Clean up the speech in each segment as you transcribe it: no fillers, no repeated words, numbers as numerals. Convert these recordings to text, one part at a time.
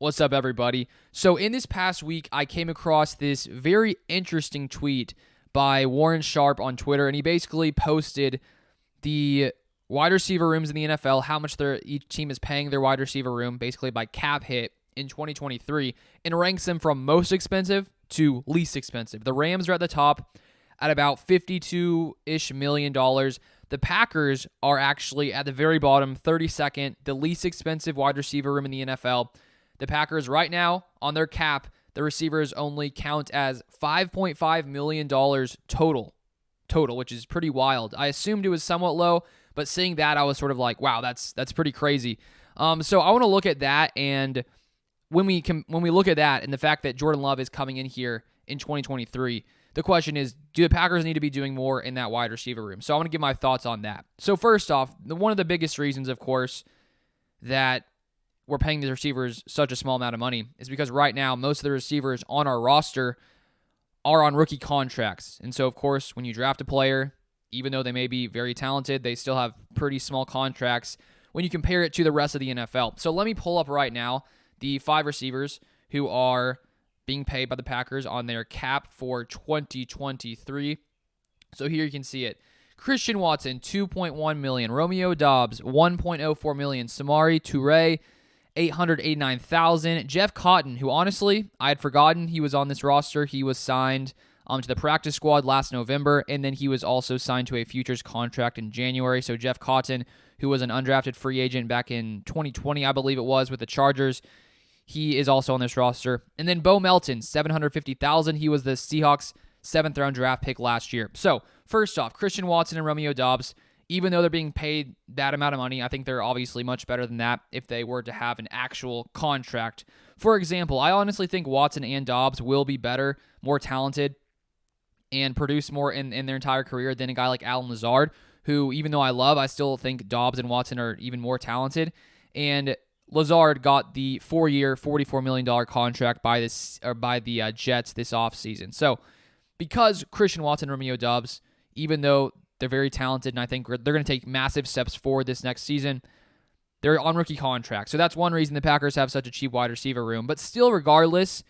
What's up, everybody? So in this past week, I came across this very interesting tweet by Warren Sharp on Twitter, and he basically posted the wide receiver rooms in the NFL, how much each team is paying their wide receiver room, basically by cap hit in 2023, and ranks them from most expensive to least expensive. The Rams are at the top at about $52-ish million. The Packers are actually at the very bottom, 32nd, the least expensive wide receiver room in the NFL. The Packers right now, on their cap, the receivers only count as $5.5 million total, which is pretty wild. I assumed it was somewhat low, but seeing that, I was sort of like, wow, that's pretty crazy. So I want to look at that, and when we look at that and the fact that Jordan Love is coming in here in 2023, the question is, do the Packers need to be doing more in that wide receiver room? So I want to give my thoughts on that. So first off, one of the biggest reasons, of course, that we're paying the receivers such a small amount of money is because right now most of the receivers on our roster are on rookie contracts. And so, of course, when you draft a player, even though they may be very talented, they still have pretty small contracts when you compare it to the rest of the NFL. So let me pull up right now the 5 receivers who are being paid by the Packers on their cap for 2023. So here you can see it. Christian Watson, $2.1 million. Romeo Doubs, $1.04 million. Samori Toure, $889,000. Jeff Cotton, who honestly, I had forgotten he was on this roster. He was signed to the practice squad last November, and then he was also signed to a futures contract in January. So Jeff Cotton, who was an undrafted free agent back in 2020, I believe it was, with the Chargers, he is also on this roster. And then Bo Melton, $750,000. He was the Seahawks' 7th-round draft pick last year. So first off, Christian Watson and Romeo Doubs, even though they're being paid that amount of money, I think they're obviously much better than that if they were to have an actual contract. For example, I honestly think Watson and Doubs will be better, more talented, and produce more in their entire career than a guy like Allen Lazard, who, even though I still think Doubs and Watson are even more talented. And Lazard got the 4-year, $44 million contract by the Jets this offseason. So because Christian Watson and Romeo Doubs, even though they're very talented, and I think they're going to take massive steps forward this next season, they're on rookie contracts. So that's one reason the Packers have such a cheap wide receiver room. But still, regardless,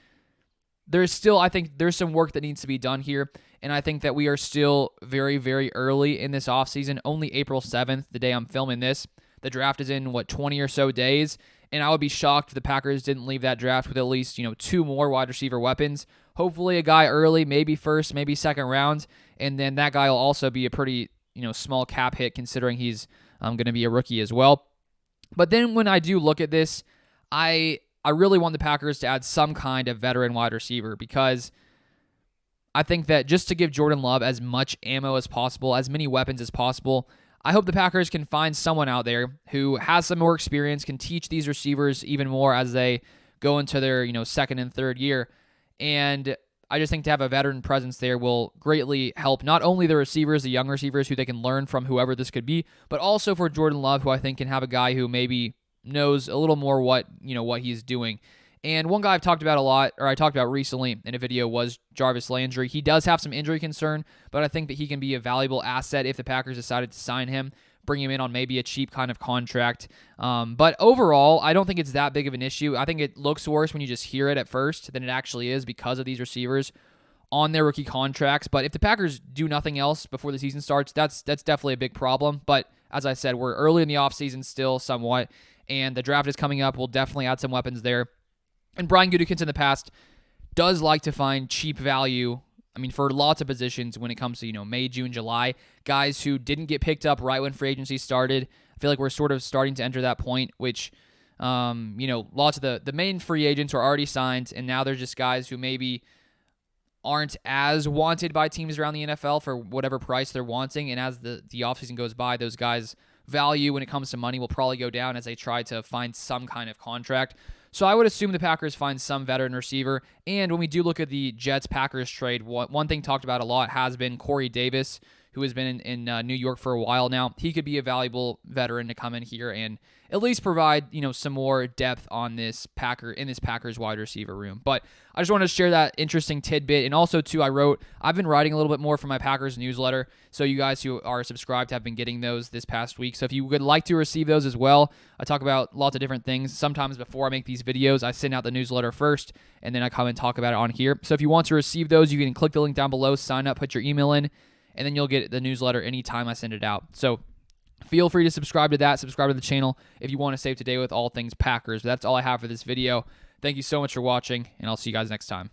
I think there's some work that needs to be done here. And I think that we are still very, very early in this offseason, only April 7th, the day I'm filming this. The draft is in, 20 or so days. And I would be shocked if the Packers didn't leave that draft with at least, 2 more wide receiver weapons. Hopefully a guy early, maybe first, maybe second round. And then that guy will also be a pretty, small cap hit considering he's going to be a rookie as well. But then when I do look at this, I really want the Packers to add some kind of veteran wide receiver because I think that just to give Jordan Love as much ammo as possible, as many weapons as possible, I hope the Packers can find someone out there who has some more experience, can teach these receivers even more as they go into their, second and third year. And I just think to have a veteran presence there will greatly help not only the receivers, the young receivers who they can learn from whoever this could be, but also for Jordan Love, who I think can have a guy who maybe knows a little more what he's doing. And one guy I talked about recently in a video was Jarvis Landry. He does have some injury concern, but I think that he can be a valuable asset if the Packers decided to sign him, bring him in on maybe a cheap kind of contract. But overall, I don't think it's that big of an issue. I think it looks worse when you just hear it at first than it actually is because of these receivers on their rookie contracts. But if the Packers do nothing else before the season starts, that's definitely a big problem. But as I said, we're early in the offseason still somewhat, and the draft is coming up. We'll definitely add some weapons there. And Brian Gutekunst in the past does like to find cheap value, for lots of positions when it comes to, May, June, July, guys who didn't get picked up right when free agency started. I feel like we're sort of starting to enter that point, which, lots of the main free agents are already signed, and now they're just guys who maybe aren't as wanted by teams around the NFL for whatever price they're wanting. And as the offseason goes by, those guys' value when it comes to money will probably go down as they try to find some kind of contract. So I would assume the Packers find some veteran receiver. And when we do look at the Jets-Packers trade, one thing talked about a lot has been Corey Davis, who has been in New York for a while now. He could be a valuable veteran to come in here and at least provide, some more depth on this Packers wide receiver room. But I just wanted to share that interesting tidbit. And also, too, I've been writing a little bit more for my Packers newsletter. So you guys who are subscribed have been getting those this past week. So if you would like to receive those as well, I talk about lots of different things. Sometimes before I make these videos, I send out the newsletter first, and then I come and talk about it on here. So if you want to receive those, you can click the link down below, sign up, put your email in, and then you'll get the newsletter anytime I send it out. So feel free to subscribe to that, subscribe to the channel if you want to stay up to date with all things Packers. But that's all I have for this video. Thank you so much for watching, and I'll see you guys next time.